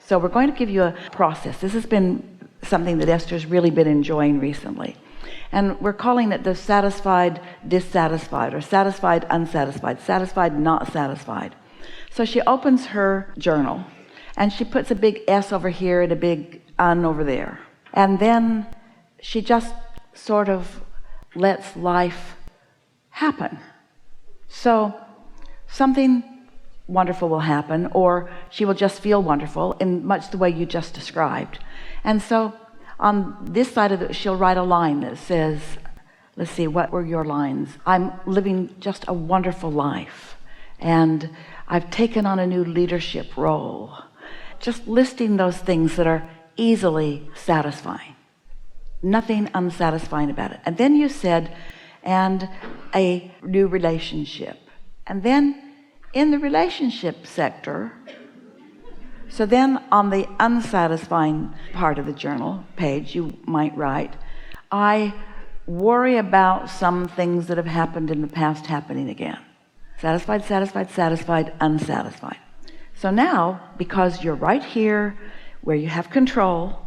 So we're going to give you a process. This has been something that Esther's really been enjoying recently. And we're calling it the satisfied, dissatisfied, or satisfied, unsatisfied, satisfied, not satisfied. So she opens her journal and she puts a big S over here and a big un over there. And then she just sort of lets life happen. So something wonderful will happen, or she will just feel wonderful in much the way you just described. And so on this side of it, she'll write a line that says, let's see, what were your lines? I'm living just a wonderful life, and I've taken on a new leadership role. Just listing those things that are easily satisfying. Nothing unsatisfying about it. And then you said, and a new relationship. And then in the relationship sector, so then on the unsatisfying part of the journal page, you might write, I worry about some things that have happened in the past happening again. Satisfied, satisfied, satisfied, unsatisfied. So now, because you're right here where you have control,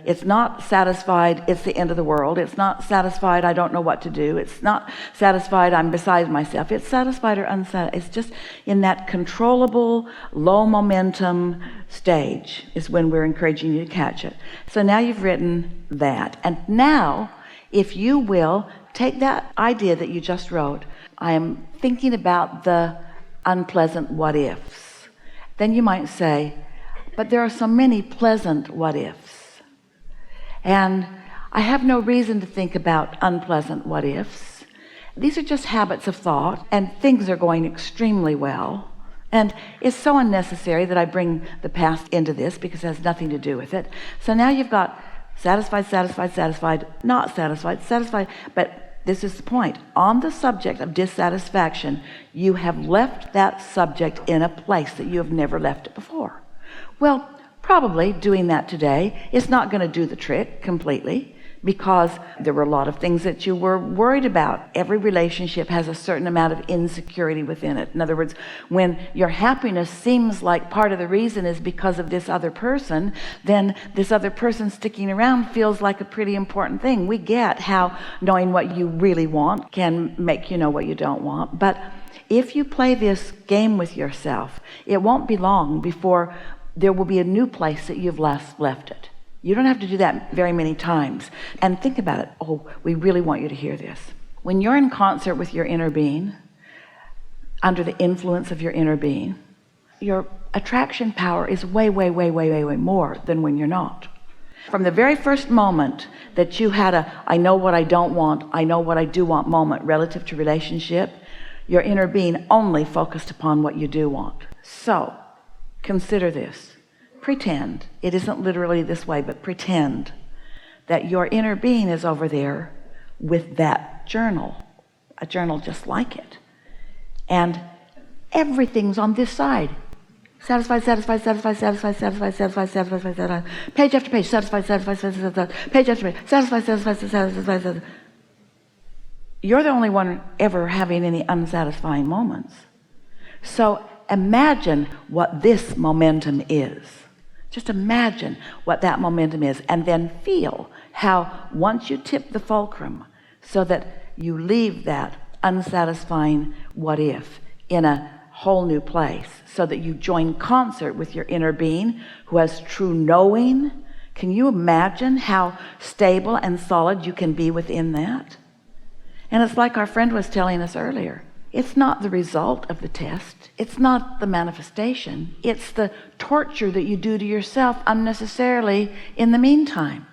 it's not satisfied, it's the end of the world. It's not satisfied, I don't know what to do. It's not satisfied, I'm beside myself. It's satisfied or unsatisfied. It's just in that controllable, low momentum stage is when we're encouraging you to catch it. So now you've written that. And now, if you will, take that idea that you just wrote. I am thinking about the unpleasant what ifs. Then you might say, but there are so many pleasant what ifs. And I have no reason to think about unpleasant what ifs. These are just habits of thought, and things are going extremely well. And it's so unnecessary that I bring the past into this because it has nothing to do with it. So now you've got satisfied, satisfied, satisfied, not satisfied, satisfied. But this is the point. On the subject of dissatisfaction, you have left that subject in a place that you have never left it before. Well, probably doing that today is not going to do the trick completely, because there were a lot of things that you were worried about. Every relationship has a certain amount of insecurity within it. In other words, when your happiness seems like part of the reason is because of this other person, then this other person sticking around feels like a pretty important thing. We get how knowing what you really want can make you know what you don't want. But if you play this game with yourself, it won't be long before there will be a new place that you've left it. You don't have to do that very many times. And think about it. Oh, we really want you to hear this. When you're in concert with your inner being, under the influence of your inner being, your attraction power is way, way, way, way, way, way more than when you're not. From the very first moment that you had a I know what I don't want, I know what I do want moment relative to relationship, your inner being only focused upon what you do want. So, consider this. Pretend, it isn't literally this way, but pretend that your inner being is over there with that journal, a journal just like it. And everything's on this side. Satisfied, satisfied, satisfied, satisfied, satisfied, satisfied, satisfied, satisfied. Page after page, satisfied, satisfied, satisfied, page after page, satisfied, satisfied, satisfied, satisfied. You're the only one ever having any unsatisfying moments. So imagine what this momentum is. Just imagine what that momentum is, and then feel how once you tip the fulcrum so that you leave that unsatisfying what if in a whole new place, so that you join concert with your inner being who has true knowing. Can you imagine how stable and solid you can be within that? And it's like our friend was telling us earlier. It's not the result of the test. It's not the manifestation. It's the torture that you do to yourself unnecessarily in the meantime.